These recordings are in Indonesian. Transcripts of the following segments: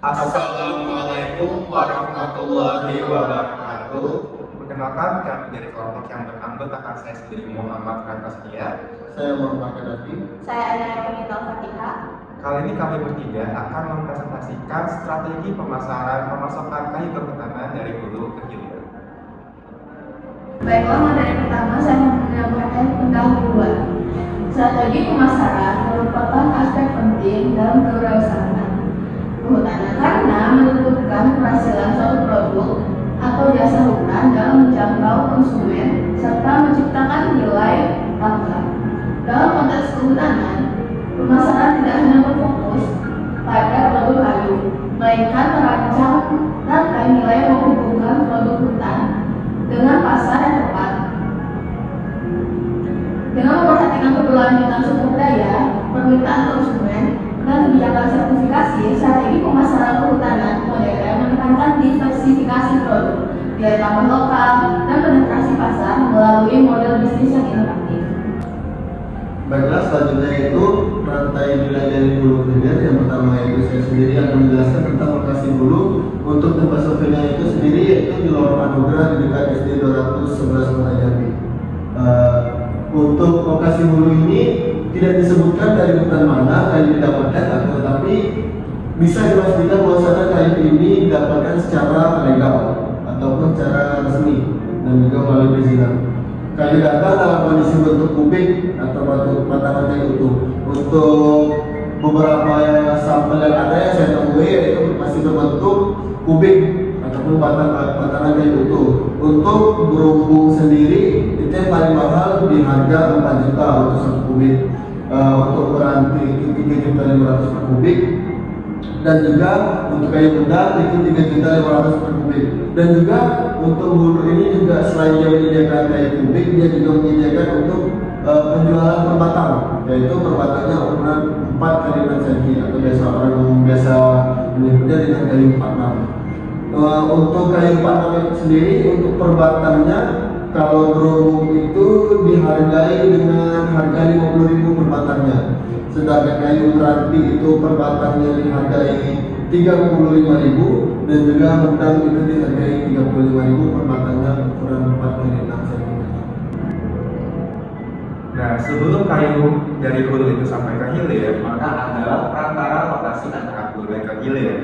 Assalamualaikum warahmatullahi wabarakatuh. Perkenalkan, kami dari kelompok yang beranggotakan saya sendiri Muhammad Rantaskia. Saya Muhammad Kadafi. Saya Anaya Pemita Fatihah. Kali ini kami bertiga akan mempresentasikan strategi pemasaran pemasokan kayu kehutanan dari hulu ke hilir. Baiklah, materi pertama saya menyampaikan pendahuluan. Strategi pemasaran merupakan aspek penting dalam kewirausahaan kehutanan karena menentukan keberhasilan suatu produk atau jasa hutan dalam menjangkau konsumen serta menciptakan nilai tambah. Dalam konteks kehutanan, pemasaran tidak hanya berfokus pada produk kayu, melainkan merancang rantai nilai yang menghubungkan produk hutan dengan pasar yang tepat. Dengan memperhatikan keberlanjutan sumber daya, permintaan konsumen, dan kebijakan sertifikasi, strategi pemasaran kehutanan modern menekankan diversifikasi produk, nilai tambah lokal, dan penetrasi pasar melalui model bisnis yang inovatif. Baiklah, selanjutnya itu rantai nilai dari hulu ke hilir. Yang pertama itu saya sendiri akan menjelaskan tentang lokasi hulu. Untuk tempat surveinya itu sendiri yaitu di Lorong Anugerah di dekat SD 211 Merajati. Untuk lokasi hulu ini tidak disebutkan dari hutan mana kayu didapatkan, akan tetapi bisa dipastikan bahwasanya kayu ini didapatkan secara legal ataupun secara resmi dan juga melalui perizinan. Kayu datang dalam kondisi bentuk kubik atau batu batangan kayu utuh. Untuk beberapa sampel yang ada yang saya temui itu masih berbentuk kubik ataupun batangan kayu utuh. Untuk berumbung sendiri itu yang paling mahal di harga 4 juta untuk 1 kubik. Untuk beranti itu 3.500.000 per kubik, dan juga untuk kayu bedak itu 3.500.000 per kubik. Dan juga untuk hulu ini juga selain dia menyediakan kayu kubik, dia juga menyediakan untuk penjualan per batang, yaitu per batangnya ukuran 4 kali 6 cm atau orang biasa menyebutnya dengan kayu 46. Untuk kayu 46 itu sendiri untuk per batangnya kalau berumur itu dihargai dengan harga 50.000 per batangnya. Sedangkan kayu meranti itu per batangnya dihargai 35.000 dan juga medang itu dihargai 35.000 per batangnya ukuran 4 kali 6 cm. Nah, sebelum kayu dari hulu itu sampai ke hilir, maka adalah perantara lokasi antara hulu dan ke hilir.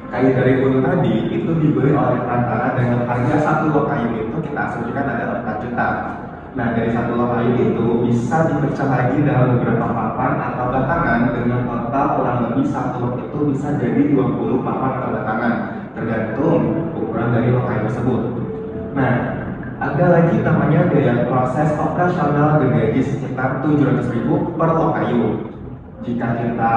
Kayu dari hulu tadi itu dibeli oleh perantara dengan harga satu lot kayu itu kita asumsikan adalah 4 juta. Nah, dari satu lot kayu itu bisa dipecah lagi dalam beberapa papan atau batangan dengan total kurang lebih satu lot itu bisa jadi 20 papan atau batangan tergantung ukuran dari lot kayu tersebut. Nah, ada lagi namanya biaya proses operasional gergaji sekitar 700.000 per lot kayu. Jika kita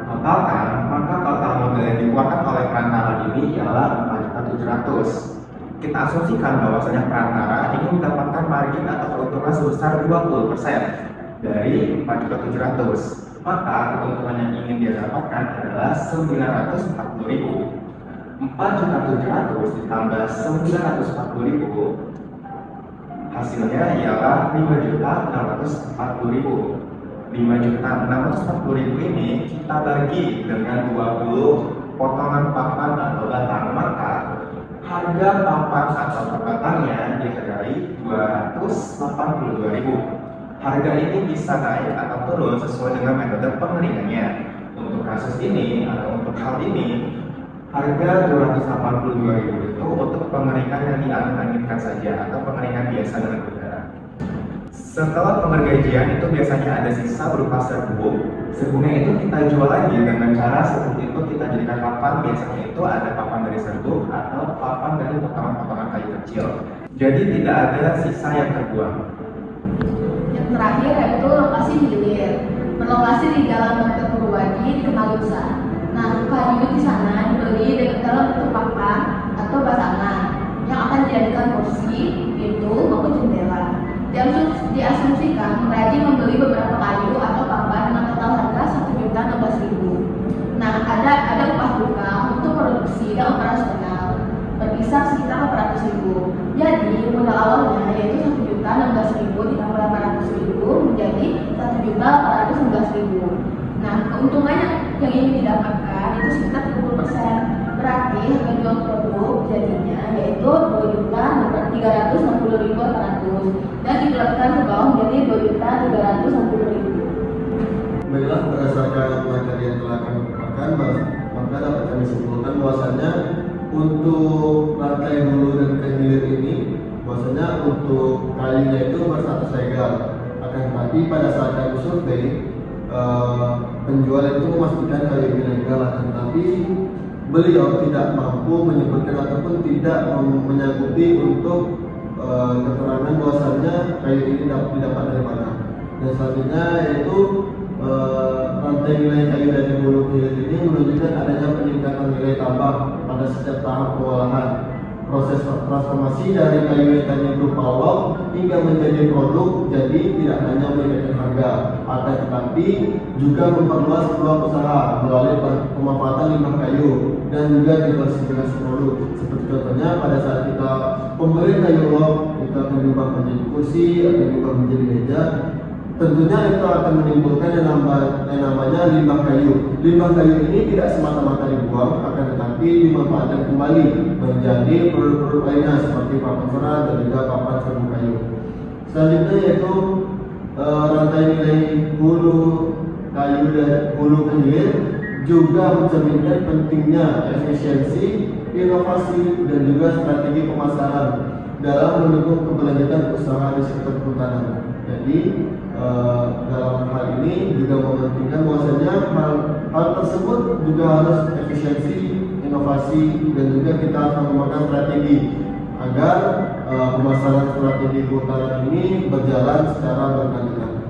totalkan, maka total modal yang dikeluarkan oleh perantara ini ialah 4.700.000. Kita asumsikan bahwasanya perantara ini mendapatkan margin atau keuntungan sebesar 20% dari 4.700.000. Maka keuntungan yang ingin dia dapatkan adalah 940.000. 4.700.000 ditambah 940.000 hasilnya ialah 5.640.000. 5.640.000 ini kita bagi dengan 20 potongan papan atau batang, maka harga papan atau batangnya dihargai 282.000. Harga ini bisa naik atau turun sesuai dengan metode pengeringannya. Untuk kasus ini atau untuk hal ini, harga 282.000 itu untuk pengeringan yang diangin-anginkan saja atau pengeringan biasa dengan udara. Setelah pengergajian itu biasanya ada sisa berupa serbuk. Serbuknya itu kita jual lagi dengan cara serbuk itu kita jadikan papan. Biasanya itu ada papan dari serbuk atau papan dari potongan-potongan kayu kecil. Jadi tidak ada sisa yang terbuang. Yang terakhir yaitu lokasi hilir. Berlokasi di Jalan Dr. Purwadi di Kemalusa. Nah, kayu di sana dibeli dalam bentuk papan atau batangan yang akan dijadikan kursi, pintu maupun jendela. Diasumsikan pengrajin membeli beberapa kayu atau papan dengan total harga 1.016.000. Nah, ada upah tukang untuk produksi dan operasional berkisar sekitar 800.000. Jadi modal awalnya yaitu 1.016.000 ditambah 800.000 menjadi 1.819.000. Nah, keuntungan yang ingin didapatkan itu sekitar 30%. Berarti harga jual produk jadinya yaitu 2.360.400 dan dikeluarkan ke bawah menjadi 2.360.000. Baiklah, berdasarkan materi yang telah kami paparkan, maka dapat kami simpulkan bahwasanya untuk rantai hulu dan kehilir ini, bahwasanya untuk kayunya itu berstatus legal. Akan tetapi pada saat kami survei, penjual itu memastikan kayu ini legal, akan tetapi beliau tidak mampu menyebutkan ataupun tidak menyanggupi untuk keterangan bahwasanya kayu ini didapat dari mana. Dan selanjutnya yaitu rantai nilai kayu dari hulu ke hilir ini menunjukkan adanya peningkatan nilai tambah pada setiap tahap pengolahan. Proses transformasi dari kayu yang tadi berupa log hingga menjadi produk, jadi tidak hanya meningkatkan harga, akan tetapi juga memperluas peluang usaha melalui pemanfaatan limbah kayu dan juga diversifikasi produk. Seperti contohnya pada saat kita pembeli kayu log, kita akan diubah menjadi kursi, akan diubah menjadi meja. Tentunya itu akan menimbulkan yang namanya limbah kayu. Limbah kayu ini tidak semata-mata dibuang, akan tetapi dimanfaatkan kembali menjadi produk-produk lainnya seperti papan serat dan juga papan serbuk kayu. Selanjutnya yaitu rantai nilai hulu kayu dan hulu ke hilir juga mencerminkan pentingnya efisiensi, inovasi dan juga strategi pemasaran dalam mendukung keberlanjutan usaha di sektor perhutanan. Jadi dalam hal ini juga mementingkan bahwasanya hal tersebut juga harus efisiensi, inovasi dan juga kita harus mengembangkan strategi agar pemasaran strategi perhutanan ini berjalan secara berkelanjutan.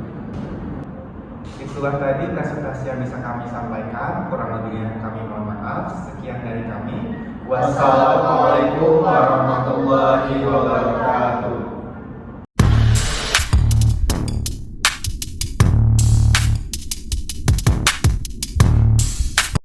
Itulah tadi presentasi yang bisa kami sampaikan, kurang lebihnya kami mohon maaf. Sekian dari kami. Wassalamualaikum warahmatullahi wabarakatuh.